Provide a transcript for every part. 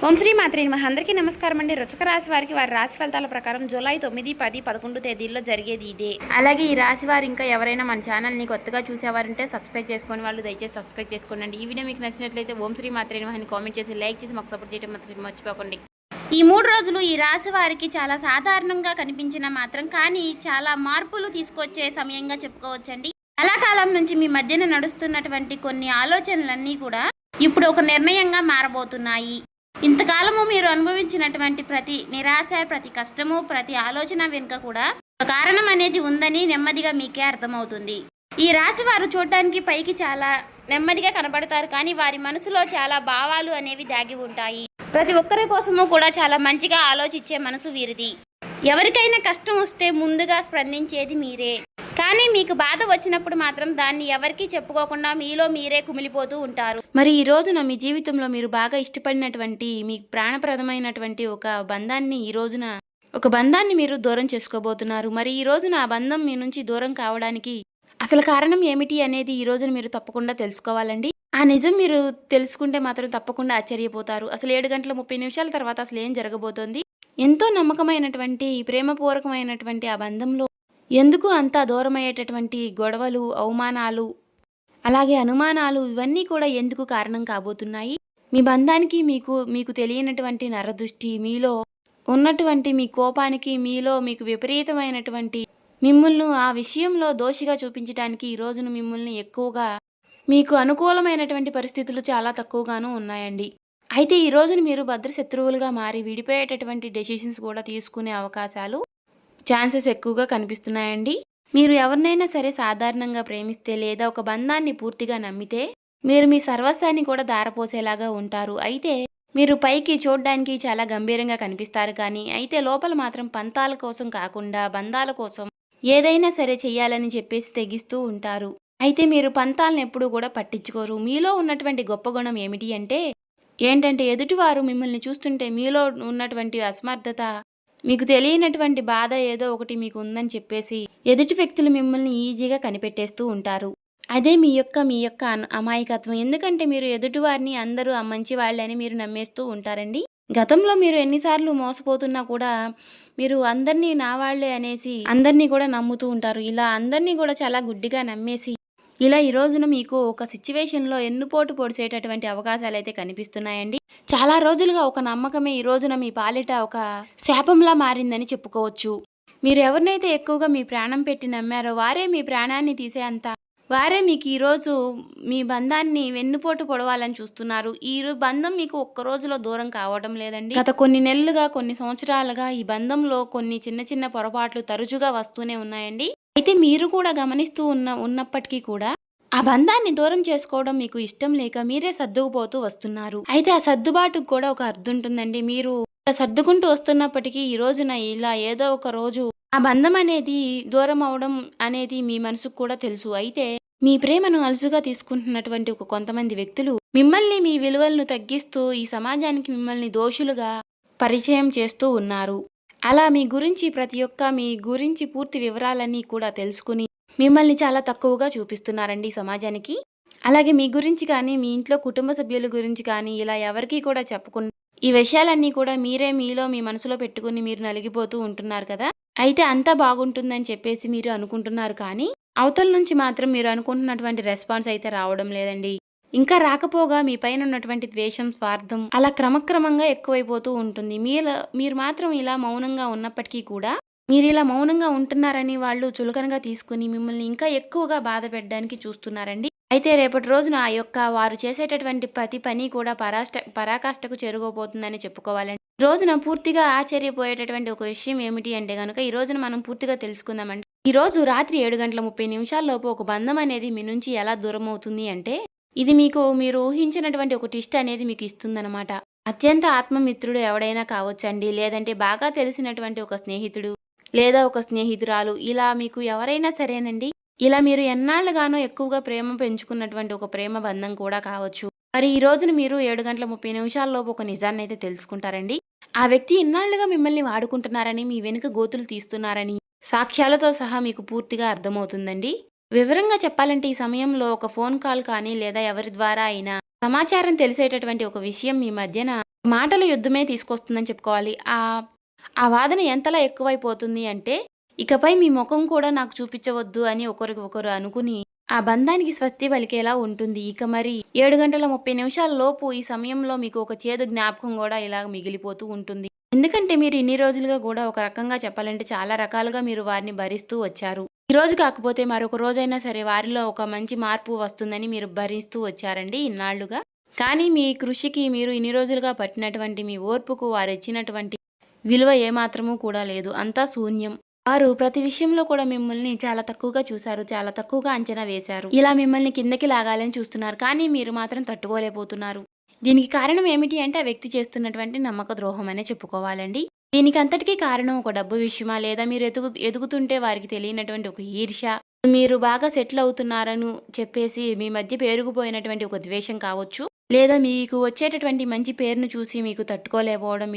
ఓం శ్రీ మాత్రే నమః. అందరికీ నమస్కారం అండి. వృశ్చిక రాశి వారికి వారి రాశి ఫలితాల ప్రకారం జూలై 9, 10, 11 తేదీల్లో జరిగేది ఇదే. అలాగే ఈ రాశి వారు ఇంకా ఎవరైనా మన ఛానల్ని కొత్తగా చూసేవారంటే సబ్స్క్రైబ్ చేసుకుని వాళ్ళు దయచేసి సబ్స్క్రైబ్ చేసుకోండి. ఈ వీడియో మీకు నచ్చినట్లయితే ఓం శ్రీ మాత్రే నమః అని కామెంట్ చేసి లైక్ చేసి మాకు సపోర్ట్ చేయడం మాత్రం మర్చిపోకండి. ఈ 3 రోజులు ఈ రాశి వారికి చాలా సాధారణంగా కనిపించిన మాత్రం కానీ చాలా మార్పులు తీసుకొచ్చే సమయంగా చెప్పుకోవచ్చండి. చాలా కాలం నుంచి మీ మధ్యన నడుస్తున్నటువంటి కొన్ని ఆలోచనలన్నీ కూడా ఇప్పుడు ఒక నిర్ణయంగా మారబోతున్నాయి. ఇంతకాలము మీరు అనుభవించినటువంటి ప్రతి నిరాశ, ప్రతి కష్టము, ప్రతి ఆలోచన వెనుక కూడా ఒక కారణం అనేది ఉందని నెమ్మదిగా మీకే అర్థమవుతుంది. ఈ రాశి వారు చూడటానికి పైకి చాలా నెమ్మదిగా కనబడతారు, కానీ వారి మనసులో చాలా భావాలు అనేవి దాగి ఉంటాయి. ప్రతి ఒక్కరి కోసము కూడా చాలా మంచిగా ఆలోచించే మనసు వీరిది. ఎవరికైనా కష్టం వస్తే ముందుగా స్పందించేది మీరే, కానీ మీకు బాధ వచ్చినప్పుడు మాత్రం దాన్ని ఎవరికీ చెప్పుకోకుండా మీలో మీరే కుమిలిపోతూ ఉంటారు. మరి ఈ రోజున మీ జీవితంలో మీరు బాగా ఇష్టపడినటువంటి మీకు ప్రాణప్రదమైనటువంటి ఒక బంధాన్ని మీరు దూరం చేసుకోబోతున్నారు. మరి ఈ రోజున ఆ బంధం మీ నుంచి దూరం కావడానికి అసలు కారణం ఏమిటి అనేది ఈ రోజున మీరు తప్పకుండా తెలుసుకోవాలండి. ఆ నిజం మీరు తెలుసుకుంటే మాత్రం తప్పకుండా ఆశ్చర్యపోతారు. అసలు 7 గంటల 30 నిమిషాల తర్వాత అసలు ఏం జరగబోతోంది, ఎంతో నమ్మకమైనటువంటి ప్రేమపూర్వకమైనటువంటి ఆ బంధంలో ఎందుకు అంత దూరమయ్యేటటువంటి గొడవలు, అవమానాలు, అలాగే అనుమానాలు ఇవన్నీ కూడా ఎందుకు కారణం కాబోతున్నాయి? మీ బంధానికి మీకు తెలియనటువంటి నరదృష్టి, మీలో ఉన్నటువంటి మీ కోపానికి, మీకు విపరీతమైనటువంటి మిమ్మల్ని ఆ విషయంలో దోషిగా చూపించడానికి ఈ రోజున మిమ్మల్ని ఎక్కువగా మీకు అనుకూలమైనటువంటి పరిస్థితులు చాలా తక్కువగాను ఉన్నాయండి. అయితే ఈ రోజున మీరు భద్రశత్రువులుగా మారి విడిపోయేటటువంటి డెసిషన్స్ కూడా తీసుకునే అవకాశాలు ఛాన్సెస్ ఎక్కువగా కనిపిస్తున్నాయండి. మీరు ఎవరినైనా సరే సాధారణంగా ప్రేమిస్తే లేదా ఒక బంధాన్ని పూర్తిగా నమ్మితే మీరు మీ సర్వస్వాన్ని కూడా ధారపోసేలాగా ఉంటారు. అయితే మీరు పైకి చూడడానికి చాలా గంభీరంగా కనిపిస్తారు, కానీ అయితే లోపల మాత్రం పంతాల కోసం కాకుండా బంధాల కోసం ఏదైనా సరే చెయ్యాలని చెప్పేసి తెగిస్తూ ఉంటారు. అయితే మీరు పంతాలను ఎప్పుడూ కూడా పట్టించుకోరు. మీలో ఉన్నటువంటి గొప్ప గుణం ఏంటంటే ఎదుటివారు మిమ్మల్ని చూస్తుంటే మీలో ఉన్నటువంటి అసమర్థత, మీకు తెలియనటువంటి బాధ ఏదో ఒకటి మీకు ఉందని చెప్పేసి ఎదుటి వ్యక్తులు మిమ్మల్ని ఈజీగా కనిపెట్టేస్తూ ఉంటారు. అదే మీ యొక్క అమాయకత్వం. ఎందుకంటే మీరు ఎదుటివారిని అందరూ ఆ మంచి వాళ్ళని మీరు నమ్మేస్తూ ఉంటారండి. గతంలో మీరు ఎన్నిసార్లు మోసపోతున్నా కూడా మీరు అందరినీ నా వాళ్లే అనేసి అందరినీ కూడా నమ్ముతూ ఉంటారు. ఇలా అందరినీ కూడా చాలా గుడ్డిగా నమ్మేసి ఇలా ఈ రోజున మీకు ఒక సిచ్యువేషన్లో ఎన్నుపోటు పొడిచేటటువంటి అవకాశాలు అయితే కనిపిస్తున్నాయండి. చాలా రోజులుగా ఒక నమ్మకమే ఈ రోజున మీ పాలిట ఒక శాపంలా మారిందని చెప్పుకోవచ్చు. మీరు ఎవరినైతే ఎక్కువగా మీ ప్రాణం పెట్టి నమ్మారో వారే మీ ప్రాణాన్ని వారే మీకు ఈరోజు మీ బంధాన్ని వెన్నుపోటు పొడవాలని చూస్తున్నారు. ఈ బంధం మీకు ఒక్క రోజులో దూరం కావడం లేదండి. గత కొన్ని నెలలుగా, కొన్ని సంవత్సరాలుగా ఈ బంధంలో కొన్ని చిన్న చిన్న పొరపాట్లు తరచుగా వస్తూనే ఉన్నాయండి. అయితే మీరు కూడా గమనిస్తూ ఉన్నప్పటికీ కూడా ఆ బంధాన్ని దూరం చేసుకోవడం మీకు ఇష్టం లేక మీరే సర్దుకుపోతూ వస్తున్నారు. అయితే ఆ సర్దుబాటుకు కూడా ఒక అర్థం ఉంటుందండి. మీరు సర్దుకుంటూ వస్తున్నప్పటికీ ఈ రోజున ఇలా ఏదో ఒక రోజు ఆ బంధం అనేది దూరం అవడం అనేది మీ మనసుకు కూడా తెలుసు. అయితే మీ ప్రేమను అలుసుగా తీసుకుంటున్నటువంటి కొంతమంది వ్యక్తులు మిమ్మల్ని, మీ విలువలను తగ్గిస్తూ ఈ సమాజానికి మిమ్మల్ని దోషులుగా పరిచయం చేస్తూ ఉన్నారు. అలా మీ గురించి పూర్తి వివరాలన్నీ కూడా తెలుసుకుని మిమ్మల్ని చాలా తక్కువగా చూపిస్తున్నారండి సమాజానికి. అలాగే మీ గురించి కానీ, మీ ఇంట్లో కుటుంబ సభ్యుల గురించి కానీ ఇలా ఎవరికీ కూడా చెప్పకుండా ఈ విషయాలన్నీ కూడా మీరే మీ మనసులో పెట్టుకుని మీరు నలిగిపోతూ ఉంటున్నారు కదా. అయితే అంతా బాగుంటుందని చెప్పేసి మీరు అనుకుంటున్నారు, కానీ అవతల నుంచి మాత్రం మీరు అనుకుంటున్నటువంటి రెస్పాన్స్ అయితే రావడం లేదండి. ఇంకా రాకపోగా మీ పైన ఉన్నటువంటి ద్వేషం, స్వార్థం అలా క్రమక్రమంగా ఎక్కువైపోతూ ఉంటుంది. మీరు మాత్రం ఇలా మౌనంగా ఉన్నప్పటికీ కూడా మీరు ఇలా మౌనంగా ఉంటున్నారని వాళ్ళు చులకనగా తీసుకుని మిమ్మల్ని ఇంకా ఎక్కువగా బాధ పెట్టడానికి చూస్తున్నారండి. అయితే రేపటి రోజున వారు చేసేటటువంటి ప్రతి పని కూడా పరాకాష్ఠకు చేరుకోబోతుందని చెప్పుకోవాలండి. ఈ రోజున పూర్తిగా ఆశ్చర్యపోయేటటువంటి ఒక విషయం ఏమిటి అంటే కనుక ఈ రోజున మనం పూర్తిగా తెలుసుకుందామండి. ఈ రోజు రాత్రి 7 గంటల 30 నిమిషాల్లోపు ఒక బంధం అనేది మీ నుంచి ఎలా దూరం అవుతుంది అంటే ఇది మీరు ఊహించినటువంటి ఒక ట్విస్ట్ అనేది మీకు ఇస్తుందన్నమాట. అత్యంత ఆత్మమిత్రుడు ఎవడైనా కావచ్చండి, లేదంటే బాగా తెలిసినటువంటి ఒక స్నేహితుడు లేదా ఒక స్నేహితురాలు, ఇలా మీకు ఎవరైనా సరేనండి. ఇలా మీరు ఎన్నాళ్ళుగానో ఎక్కువగా ప్రేమ పెంచుకున్నటువంటి ఒక ప్రేమ బంధం కూడా కావచ్చు. మరి ఈ రోజున మీరు 7 గంటల 30 నిమిషాల్లోపు ఒక నిజాన్ని అయితే తెలుసుకుంటారండి. ఆ వ్యక్తి ఇన్నాళ్లుగా మిమ్మల్ని వాడుకుంటున్నారని, మీ వెనుక గోతులు తీస్తున్నారని సాక్ష్యాలతో సహా మీకు పూర్తిగా అర్థమవుతుందండి. వివరంగా చెప్పాలంటే ఈ సమయంలో ఒక ఫోన్ కాల్ కానీ లేదా ఎవరి ద్వారా అయినా సమాచారం తెలిసేటటువంటి ఒక విషయం మీ మధ్యన మాటల యుద్ధమే తీసుకొస్తుందని చెప్పుకోవాలి. ఆ వాదన ఎంతలా ఎక్కువైపోతుంది అంటే, ఇకపై మీ ముఖం కూడా నాకు చూపించవద్దు అని ఒకరికొకరు అనుకుని, ఆ బంధానికి స్వస్తి పలికేలా ఉంటుంది. ఇక మరి 7 గంటల 30 నిమిషాల లోపు ఈ సమయంలో మీకు ఒక చేదు జ్ఞాపకం గూడా ఇలాగ మిగిలిపోతూ ఉంటుంది. ఎందుకంటే మీరు ఇన్ని రోజులుగా గూడా ఒక రకంగా చెప్పాలంటే చాలా రకాలుగా మీరు వారిని భరిస్తూ వచ్చారు. ఈరోజు కాకపోతే మరొక రోజైనా సరే వారిలో ఒక మంచి మార్పు వస్తుందని మీరు భరిస్తూ వచ్చారండి ఇన్నాళ్లుగా. కానీ మీ కృషికి మీరు ఇన్ని రోజులుగా పట్టినటువంటి మీ ఓర్పుకు వారిచ్చినటువంటి విలువ ఏమాత్రమూ కూడా లేదు. అంతా శూన్యం. వారు ప్రతి విషయంలో కూడా మిమ్మల్ని చాలా తక్కువగా చూశారు. చాలా తక్కువగా అంచనా వేశారు. ఇలా మిమ్మల్ని కిందకి లాగాలని చూస్తున్నారు. కానీ మీరు మాత్రం తట్టుకోలేకపోతున్నారు. దీనికి కారణం ఏమిటి అంటే ఆ వ్యక్తి చేస్తున్నటువంటి నమ్మక ద్రోహం అనే చెప్పుకోవాలండి. దీనికి అంతటికీ కారణం ఒక డబ్బు విషయమా, లేదా మీరు ఎదుగుతుంటే వారికి తెలియనటువంటి ఒక ఈర్ష్య, మీరు బాగా సెటిల్ అవుతున్నారని చెప్పేసి మీ మధ్య పేరుకుపోయినటువంటి ఒక ద్వేషం కావచ్చు, లేదా మీకు వచ్చేటటువంటి మంచి పేరును చూసి మీకు తట్టుకోలేకపోవడం,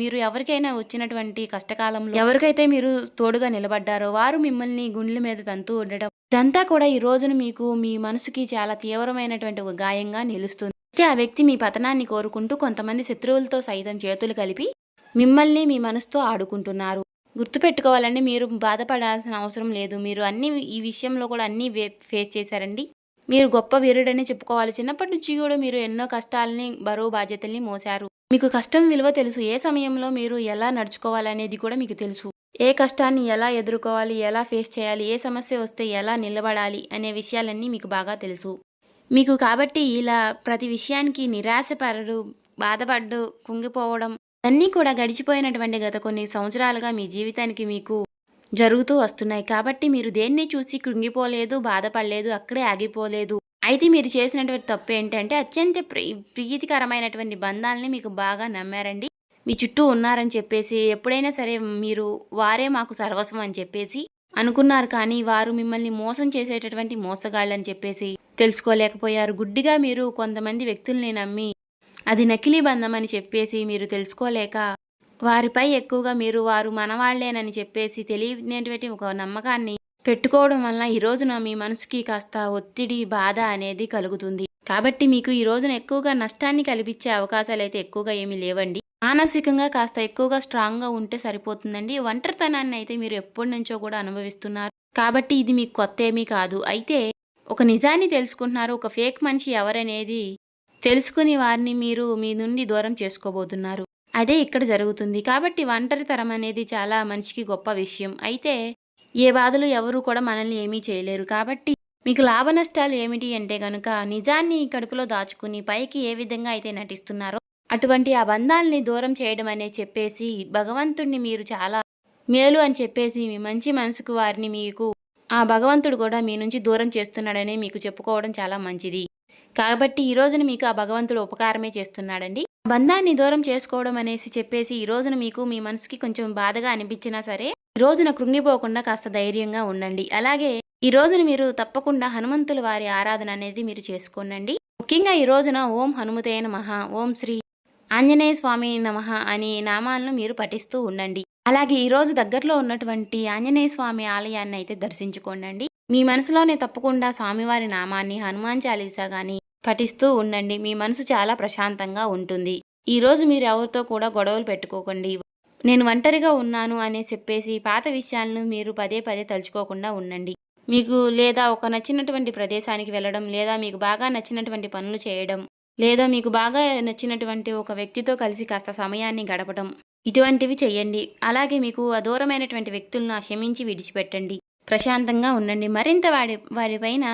మీరు ఎవరికైనా వచ్చినటువంటి కష్టకాలంలో ఎవరికైతే మీరు తోడుగా నిలబడ్డారో వారు మిమ్మల్ని గుండెల మీద తంతూ ఉండడం, ఇదంతా కూడా ఈ రోజున మీకు మీ మనసుకి చాలా తీవ్రమైనటువంటి ఒక గాయంగా నిలుస్తుంది. అయితే ఆ వ్యక్తి మీ పతనాన్ని కోరుకుంటూ కొంతమంది శత్రువులతో సైతం చేతులు కలిపి మిమ్మల్ని మీ మనసుతో ఆడుకుంటున్నారు. గుర్తుపెట్టుకోవాలండి, మీరు బాధపడాల్సిన అవసరం లేదు. మీరు ఈ విషయంలో కూడా అన్నీ ఫేస్ చేశారండి. మీరు గొప్ప వీరుడని చెప్పుకోవాలి. చిన్నప్పటి నుంచి కూడా మీరు ఎన్నో కష్టాలని, బరువు బాధ్యతల్ని మోశారు. మీకు కష్టం విలువ తెలుసు. ఏ సమయంలో మీరు ఎలా నడుచుకోవాలనేది కూడా మీకు తెలుసు. ఏ కష్టాన్ని ఎలా ఎదుర్కోవాలి, ఎలా ఫేస్ చేయాలి, ఏ సమస్య వస్తే ఎలా నిలబడాలి అనే విషయాలన్నీ మీకు బాగా తెలుసు. మీకు కాబట్టి ఇలా ప్రతి విషయానికి నిరాశపడరు, బాధపడ్డు, కుంగిపోవడం అన్నీ కూడా గడిచిపోయినటువంటి గత కొన్ని సంవత్సరాలుగా మీ జీవితానికి మీకు జరుగుతూ వస్తున్నాయి. కాబట్టి మీరు దేన్ని చూసి కృంగిపోలేదు, బాధపడలేదు, అక్కడే ఆగిపోలేదు. అయితే మీరు చేసినటువంటి తప్పు ఏంటంటే అత్యంత ప్రీతికరమైనటువంటి బంధాలని మీకు బాగా నమ్మారండి. మీ చుట్టూ ఉన్నారని చెప్పేసి ఎప్పుడైనా సరే మీరు వారే మాకు సర్వస్వం అని చెప్పేసి అనుకున్నారు. కానీ వారు మిమ్మల్ని మోసం చేసేటటువంటి మోసగాళ్ళని చెప్పేసి తెలుసుకోలేకపోయారు. గుడ్డిగా మీరు కొంతమంది వ్యక్తుల్ని నమ్మి అది నకిలీ బంధం అని చెప్పేసి మీరు తెలుసుకోలేక వారిపై ఎక్కువగా వారు మనవాళ్లేనని చెప్పేసి తెలియనటువంటి ఒక నమ్మకాన్ని పెట్టుకోవడం వల్ల ఈ రోజున మీ మనసుకి కాస్త ఒత్తిడి, బాధ అనేది కలుగుతుంది. కాబట్టి మీకు ఈ రోజున ఎక్కువగా నష్టాన్ని కల్పించే అవకాశాలు అయితే ఎక్కువగా ఏమీ లేవండి. మానసికంగా కాస్త ఎక్కువగా స్ట్రాంగ్గా ఉంటే సరిపోతుందండి. ఒంటరితనాన్ని అయితే మీరు ఎప్పటి నుంచో కూడా అనుభవిస్తున్నారు. కాబట్టి ఇది మీకు కొత్త ఏమీ కాదు. అయితే ఒక నిజాన్ని తెలుసుకుంటున్నారు. ఒక ఫేక్ మనిషి ఎవరనేది తెలుసుకుని వారిని మీరు మీ నుండి దూరం చేసుకోబోతున్నారు. అదే ఇక్కడ జరుగుతుంది. కాబట్టి ఒంటరితనం అనేది చాలా మనిషికి గొప్ప విషయం. అయితే ఏ బాధలు ఎవరు కూడా మనల్ని ఏమీ చేయలేరు. కాబట్టి మీకు లాభ నష్టాలు ఏమిటి అంటే గనుక నిజాన్ని కడుపులో దాచుకుని పైకి ఏ విధంగా అయితే నటిస్తున్నారో అటువంటి ఆ బంధాలని దూరం చేయడం అనే చెప్పేసి భగవంతుడిని మీరు చాలా మేలు అని చెప్పేసి మీ మంచి మనసుకు వారిని మీకు ఆ భగవంతుడు కూడా మీ నుంచి దూరం చేస్తున్నాడని మీకు చెప్పుకోవడం చాలా మంచిది. కాబట్టి ఈ రోజున మీకు ఆ భగవంతుడు ఉపకారమే చేస్తున్నాడండి. బంధాన్ని దూరం చేసుకోవడం అనేసి చెప్పేసి ఈ రోజున మీకు మీ మనసుకి కొంచెం బాధగా అనిపించినా సరే ఈ రోజున కృంగిపోకుండా కాస్త ధైర్యంగా ఉండండి. అలాగే ఈ రోజున మీరు తప్పకుండా హనుమంతుల వారి ఆరాధన అనేది మీరు చేసుకోండి. ముఖ్యంగా ఈ రోజున ఓం హనుమతే నమః, ఓం శ్రీ ఆంజనేయ స్వామి నమః అనే నామాలను మీరు పఠిస్తూ ఉండండి. అలాగే ఈ రోజు దగ్గరలో ఉన్నటువంటి ఆంజనేయ స్వామి ఆలయాన్ని అయితే దర్శించుకోండి. మీ మనసులోనే తప్పకుండా స్వామివారి నామాన్ని, హనుమాన్ చాలీసా గాని పఠిస్తూ ఉండండి. మీ మనసు చాలా ప్రశాంతంగా ఉంటుంది. ఈరోజు మీరు ఎవరితో కూడా గొడవలు పెట్టుకోకండి. నేను ఒంటరిగా ఉన్నాను అనే చెప్పేసి పాత విషయాలను మీరు పదే పదే తలుచుకోకుండా ఉండండి. మీకు లేదా ఒక నచ్చినటువంటి ప్రదేశానికి వెళ్ళడం, లేదా మీకు బాగా నచ్చినటువంటి పనులు చేయడం, లేదా మీకు బాగా నచ్చినటువంటి ఒక వ్యక్తితో కలిసి కాస్త సమయాన్ని గడపడం, ఇటువంటివి చెయ్యండి. అలాగే మీకు దూరమైనటువంటి వ్యక్తులను క్షమించి విడిచిపెట్టండి. ప్రశాంతంగా ఉండండి. మరింత వారిపైన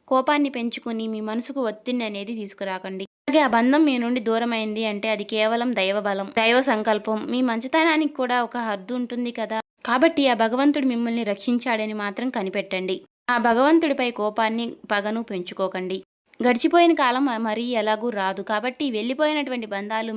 కోపాన్ని పెంచుకొని మీ మనసుకు ఒత్తిడి అనేది తీసుకురాకండి. అలాగే ఆ బంధం మీ నుండి దూరమైంది అంటే అది కేవలం దైవ బలం, దైవ సంకల్పం. మీ మంచితనానికి కూడా ఒక హద్దు ఉంటుంది కదా. కాబట్టి ఆ భగవంతుడు మిమ్మల్ని రక్షించాడని మాత్రం కనిపెట్టండి. ఆ భగవంతుడిపై కోపాన్ని, పగను పెంచుకోకండి. గడిచిపోయిన కాలం మరీ ఎలాగూ రాదు. కాబట్టి వెళ్ళిపోయినటువంటి బంధాలు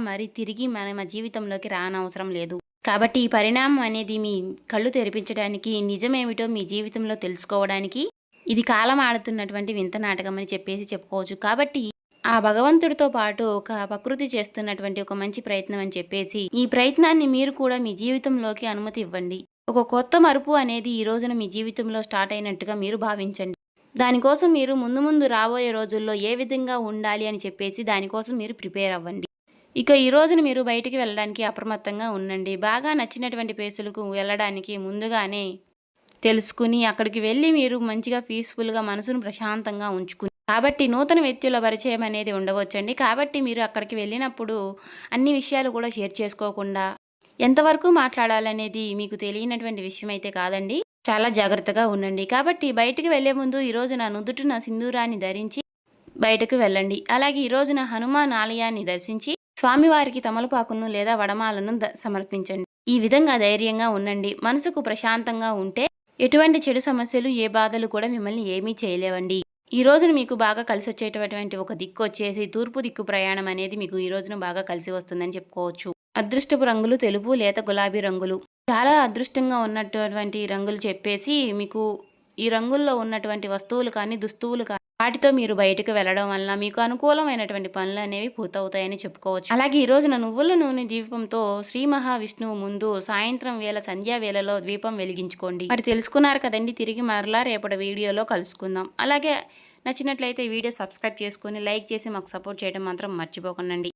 మరీ తిరిగి మన జీవితంలోకి రానవసరం లేదు. కాబట్టి ఈ పరిణామం అనేది మీ కళ్ళు తెరిపించడానికి, నిజమేమిటో మీ జీవితంలో తెలుసుకోవడానికి ఇది కాలం ఆడుతున్నటువంటి వింత నాటకం అని చెప్పేసి చెప్పుకోవచ్చు. కాబట్టి ఆ భగవంతుడితో పాటు ఒక ప్రకృతి చేస్తున్నటువంటి ఒక మంచి ప్రయత్నం అని చెప్పేసి ఈ ప్రయత్నాన్ని మీరు కూడా మీ జీవితంలోకి అనుమతి ఇవ్వండి. ఒక కొత్త మలుపు అనేది ఈ రోజున మీ జీవితంలో స్టార్ట్ అయినట్టుగా మీరు భావించండి. దానికోసం మీరు ముందు రాబోయే రోజుల్లో ఏ విధంగా ఉండాలి అని చెప్పేసి దానికోసం మీరు ప్రిపేర్ అవ్వండి. ఇక ఈ రోజున మీరు బయటికి వెళ్ళడానికి అప్రమత్తంగా ఉండండి. బాగా నచ్చినటువంటి ప్లేసులకు వెళ్ళడానికి ముందుగానే తెలుసుకుని అక్కడికి వెళ్ళి మీరు మంచిగా పీస్ఫుల్గా మనసును ప్రశాంతంగా ఉంచుకుని కాబట్టి నూతన వ్యక్తుల పరిచయం అనేది ఉండవచ్చండి. కాబట్టి మీరు అక్కడికి వెళ్ళినప్పుడు అన్ని విషయాలు కూడా షేర్ చేసుకోకుండా ఎంతవరకు మాట్లాడాలనేది మీకు తెలియనటువంటి విషయం అయితే కాదండి. చాలా జాగ్రత్తగా ఉండండి. కాబట్టి బయటికి వెళ్లే ముందు ఈ రోజున నుదుటిన సింధూరాన్ని ధరించి బయటకు వెళ్ళండి. అలాగే ఈ రోజున హనుమాన్ ఆలయాన్ని దర్శించి స్వామివారికి తమలపాకులను లేదా వడమాలను సమర్పించండి. ఈ విధంగా ధైర్యంగా ఉండండి. మనసుకు ప్రశాంతంగా ఉంటే ఎటువంటి చెడు సమస్యలు ఏ బాధలు కూడా మిమ్మల్ని ఏమీ చేయలేవండి. ఈ రోజున మీకు బాగా కలిసి వచ్చేటటువంటి ఒక దిక్కు వచ్చేసి తూర్పు దిక్కు ప్రయాణం అనేది మీకు ఈ రోజున బాగా కలిసి వస్తుందని చెప్పుకోవచ్చు. అదృష్టపు రంగులు తెలుపు, లేత గులాబీ రంగులు. చాలా అదృష్టంగా ఉన్నటువంటి రంగులు చెప్పేసి మీకు ఈ రంగుల్లో ఉన్నటువంటి వస్తువులు కానీ దుస్తువులు కానీ వాటితో మీరు బయటకు వెళ్ళడం వలన మీకు అనుకూలమైనటువంటి పనులు అనేవి పూర్తవుతాయని చెప్పుకోవచ్చు. అలాగే ఈ రోజున నువ్వుల నూనె దీపంతో శ్రీ మహావిష్ణువు ముందు సాయంత్రం వేళ సంధ్యా వేళలో దీపం వెలిగించుకోండి. మరి తెలుసుకున్నారు కదండి. తిరిగి మరలా రేపటి వీడియోలో కలుసుకుందాం. అలాగే నచ్చినట్లయితే వీడియో సబ్స్క్రైబ్ చేసుకొని లైక్ చేసి మాకు సపోర్ట్ చేయడం మాత్రం మర్చిపోకండి.